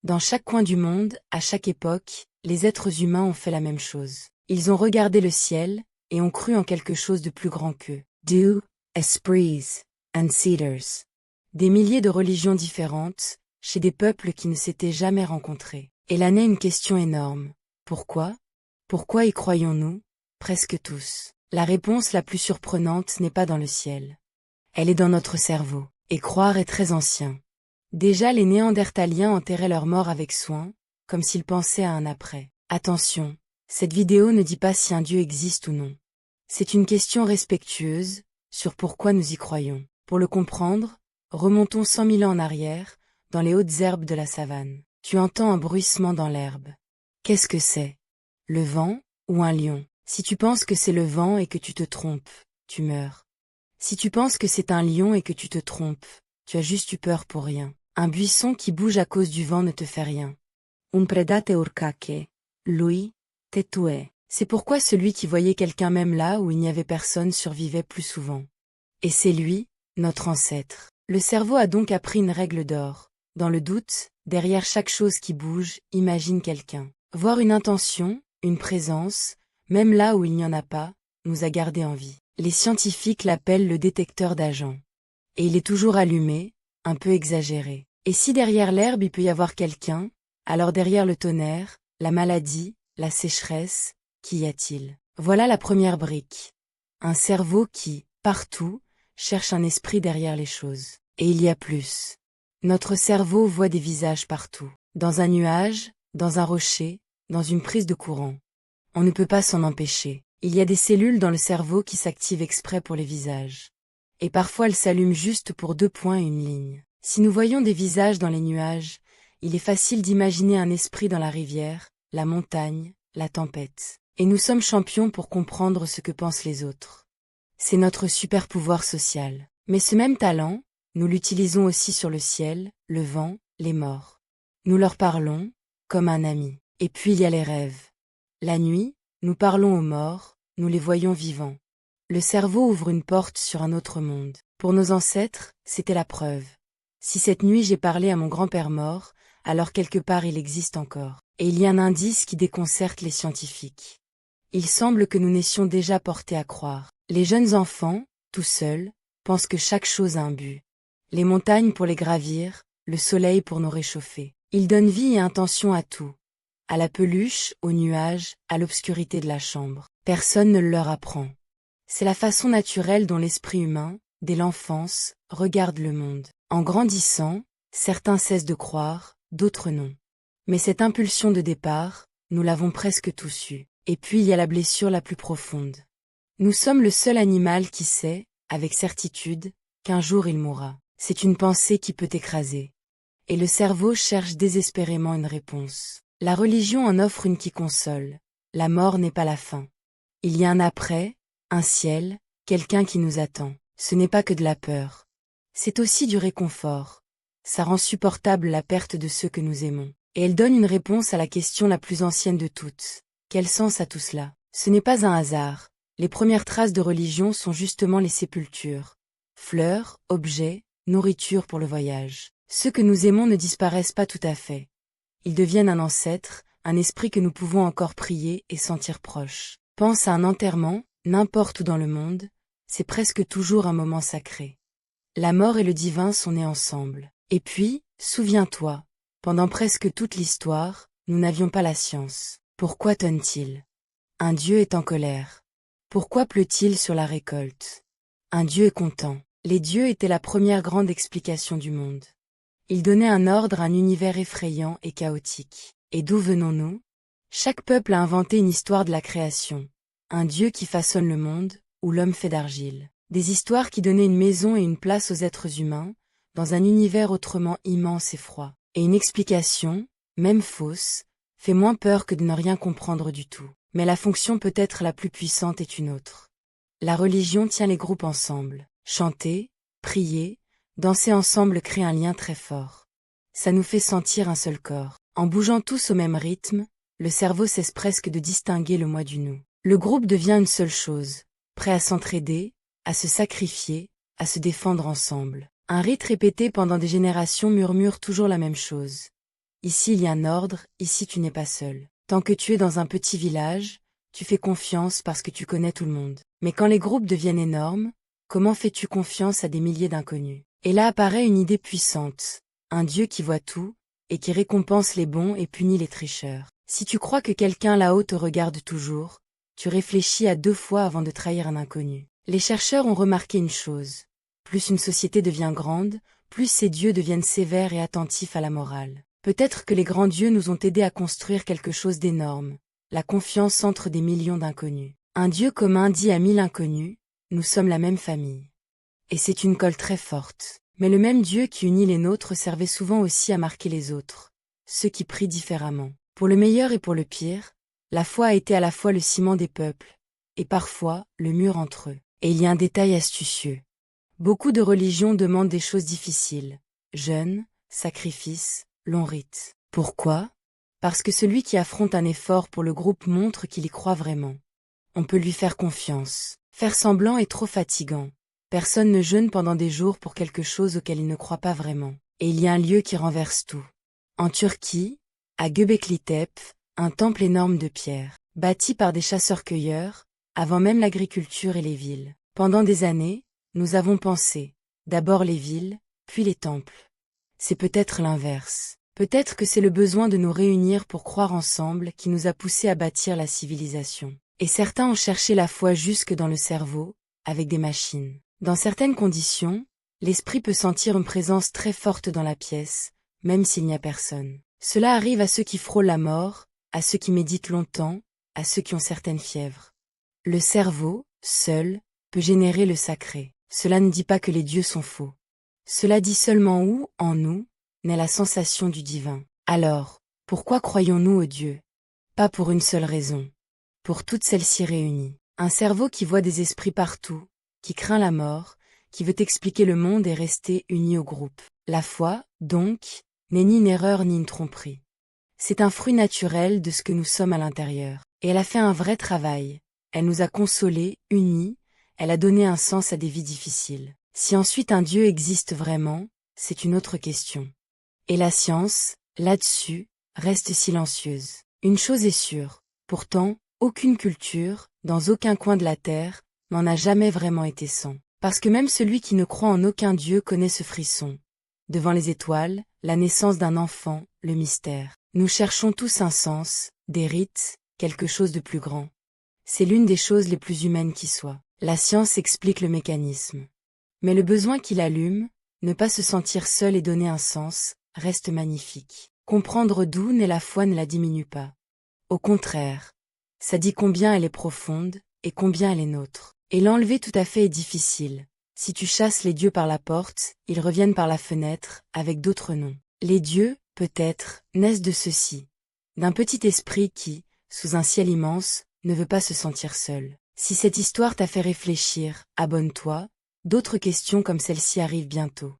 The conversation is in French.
Dans chaque coin du monde, à chaque époque, les êtres humains ont fait la même chose. Ils ont regardé le ciel, et ont cru en quelque chose de plus grand qu'eux. Dew, esprits, and cedars. Des milliers de religions différentes, chez des peuples qui ne s'étaient jamais rencontrés. Et là naît une question énorme. Pourquoi? Pourquoi y croyons-nous? Presque tous. La réponse la plus surprenante n'est pas dans le ciel. Elle est dans notre cerveau. Et croire est très ancien. Déjà les Néandertaliens enterraient leurs morts avec soin, comme s'ils pensaient à un après. Attention, cette vidéo ne dit pas si un Dieu existe ou non. C'est une question respectueuse, sur pourquoi nous y croyons. Pour le comprendre, remontons 100 000 ans en arrière, dans les hautes herbes de la savane. Tu entends un bruissement dans l'herbe. Qu'est-ce que c'est? Le vent, ou un lion? Si tu penses que c'est le vent et que tu te trompes, tu meurs. Si tu penses que c'est un lion et que tu te trompes, tu as juste eu peur pour rien. Un buisson qui bouge à cause du vent ne te fait rien. Un predate urcaque. Lui, te tue. C'est pourquoi celui qui voyait quelqu'un même là où il n'y avait personne survivait plus souvent. Et c'est lui, notre ancêtre. Le cerveau a donc appris une règle d'or. Dans le doute, derrière chaque chose qui bouge, imagine quelqu'un. Voir une intention, une présence, même là où il n'y en a pas, nous a gardé en vie. Les scientifiques l'appellent le détecteur d'agents. Et il est toujours allumé, un peu exagéré. Et si derrière l'herbe il peut y avoir quelqu'un, alors derrière le tonnerre, la maladie, la sécheresse, qu'y a-t-il? Voilà la première brique. Un cerveau qui, partout, cherche un esprit derrière les choses. Et il y a plus. Notre cerveau voit des visages partout. Dans un nuage, dans un rocher, dans une prise de courant. On ne peut pas s'en empêcher. Il y a des cellules dans le cerveau qui s'activent exprès pour les visages. Et parfois elles s'allument juste pour 2 points et une ligne. Si nous voyons des visages dans les nuages, il est facile d'imaginer un esprit dans la rivière, la montagne, la tempête. Et nous sommes champions pour comprendre ce que pensent les autres. C'est notre super pouvoir social. Mais ce même talent, nous l'utilisons aussi sur le ciel, le vent, les morts. Nous leur parlons, comme un ami. Et puis il y a les rêves. La nuit, nous parlons aux morts, nous les voyons vivants. Le cerveau ouvre une porte sur un autre monde. Pour nos ancêtres, c'était la preuve. Si cette nuit j'ai parlé à mon grand-père mort, alors quelque part il existe encore. Et il y a un indice qui déconcerte les scientifiques. Il semble que nous naissions déjà portés à croire. Les jeunes enfants, tout seuls, pensent que chaque chose a un but. Les montagnes pour les gravir, le soleil pour nous réchauffer. Ils donnent vie et intention à tout. À la peluche, aux nuages, à l'obscurité de la chambre. Personne ne le leur apprend. C'est la façon naturelle dont l'esprit humain, dès l'enfance, regarde le monde. En grandissant, certains cessent de croire, d'autres non. Mais cette impulsion de départ, nous l'avons presque tous eue. Et puis il y a la blessure la plus profonde. Nous sommes le seul animal qui sait, avec certitude, qu'un jour il mourra. C'est une pensée qui peut écraser. Et le cerveau cherche désespérément une réponse. La religion en offre une qui console. La mort n'est pas la fin. Il y a un après, un ciel, quelqu'un qui nous attend. Ce n'est pas que de la peur. C'est aussi du réconfort. Ça rend supportable la perte de ceux que nous aimons. Et elle donne une réponse à la question la plus ancienne de toutes. Quel sens a tout cela? Ce n'est pas un hasard. Les premières traces de religion sont justement les sépultures. Fleurs, objets, nourriture pour le voyage. Ceux que nous aimons ne disparaissent pas tout à fait. Ils deviennent un ancêtre, un esprit que nous pouvons encore prier et sentir proche. Pense à un enterrement, n'importe où dans le monde, c'est presque toujours un moment sacré. La mort et le divin sont nés ensemble. Et puis, souviens-toi, pendant presque toute l'histoire, nous n'avions pas la science. Pourquoi tonne-t-il? Un Dieu est en colère. Pourquoi pleut-il sur la récolte? Un Dieu est content. Les dieux étaient la première grande explication du monde. Ils donnaient un ordre à un univers effrayant et chaotique. Et d'où venons-nous? Chaque peuple a inventé une histoire de la création. Un Dieu qui façonne le monde, ou l'homme fait d'argile. Des histoires qui donnaient une maison et une place aux êtres humains, dans un univers autrement immense et froid. Et une explication, même fausse, fait moins peur que de ne rien comprendre du tout. Mais la fonction peut-être la plus puissante est une autre. La religion tient les groupes ensemble. Chanter, prier, danser ensemble crée un lien très fort. Ça nous fait sentir un seul corps. En bougeant tous au même rythme, le cerveau cesse presque de distinguer le moi du nous. Le groupe devient une seule chose, prêt à s'entraider, à se sacrifier, à se défendre ensemble. Un rite répété pendant des générations murmure toujours la même chose. Ici il y a un ordre, ici tu n'es pas seul. Tant que tu es dans un petit village, tu fais confiance parce que tu connais tout le monde. Mais quand les groupes deviennent énormes, comment fais-tu confiance à des milliers d'inconnus? Et là apparaît une idée puissante. Un Dieu qui voit tout, et qui récompense les bons et punit les tricheurs. Si tu crois que quelqu'un là-haut te regarde toujours, tu réfléchis à 2 fois avant de trahir un inconnu. Les chercheurs ont remarqué une chose. Plus une société devient grande, plus ses dieux deviennent sévères et attentifs à la morale. Peut-être que les grands dieux nous ont aidés à construire quelque chose d'énorme, la confiance entre des millions d'inconnus. Un Dieu commun dit à 1000 inconnus, nous sommes la même famille. Et c'est une colle très forte. Mais le même Dieu qui unit les nôtres servait souvent aussi à marquer les autres, ceux qui prient différemment. Pour le meilleur et pour le pire, la foi a été à la fois le ciment des peuples, et parfois le mur entre eux. Et il y a un détail astucieux. Beaucoup de religions demandent des choses difficiles. Jeûne, sacrifice, long rite. Pourquoi? Parce que celui qui affronte un effort pour le groupe montre qu'il y croit vraiment. On peut lui faire confiance. Faire semblant est trop fatigant. Personne ne jeûne pendant des jours pour quelque chose auquel il ne croit pas vraiment. Et il y a un lieu qui renverse tout. En Turquie, à Göbekli Tepe, un temple énorme de pierre, bâti par des chasseurs-cueilleurs, avant même l'agriculture et les villes. Pendant des années, nous avons pensé, d'abord les villes, puis les temples. C'est peut-être l'inverse. Peut-être que c'est le besoin de nous réunir pour croire ensemble qui nous a poussés à bâtir la civilisation. Et certains ont cherché la foi jusque dans le cerveau, avec des machines. Dans certaines conditions, l'esprit peut sentir une présence très forte dans la pièce, même s'il n'y a personne. Cela arrive à ceux qui frôlent la mort, à ceux qui méditent longtemps, à ceux qui ont certaines fièvres. Le cerveau, seul, peut générer le sacré. Cela ne dit pas que les dieux sont faux. Cela dit seulement où, en nous, naît la sensation du divin. Alors, pourquoi croyons-nous aux dieux? Pas pour une seule raison. Pour toutes celles-ci réunies. Un cerveau qui voit des esprits partout, qui craint la mort, qui veut expliquer le monde et rester uni au groupe. La foi, donc, n'est ni une erreur ni une tromperie. C'est un fruit naturel de ce que nous sommes à l'intérieur. Et elle a fait un vrai travail. Elle nous a consolés, unis, elle a donné un sens à des vies difficiles. Si ensuite un Dieu existe vraiment, c'est une autre question. Et la science, là-dessus, reste silencieuse. Une chose est sûre, pourtant, aucune culture, dans aucun coin de la Terre, n'en a jamais vraiment été sans. Parce que même celui qui ne croit en aucun Dieu connaît ce frisson. Devant les étoiles, la naissance d'un enfant, le mystère. Nous cherchons tous un sens, des rites, quelque chose de plus grand. C'est l'une des choses les plus humaines qui soit. La science explique le mécanisme. Mais le besoin qui l'allume, ne pas se sentir seul et donner un sens, reste magnifique. Comprendre d'où naît la foi ne la diminue pas. Au contraire, ça dit combien elle est profonde, et combien elle est nôtre. Et l'enlever tout à fait est difficile. Si tu chasses les dieux par la porte, ils reviennent par la fenêtre, avec d'autres noms. Les dieux, peut-être, naissent de ceci. D'un petit esprit qui, sous un ciel immense, ne veut pas se sentir seul. Si cette histoire t'a fait réfléchir, abonne-toi, d'autres questions comme celle-ci arrivent bientôt.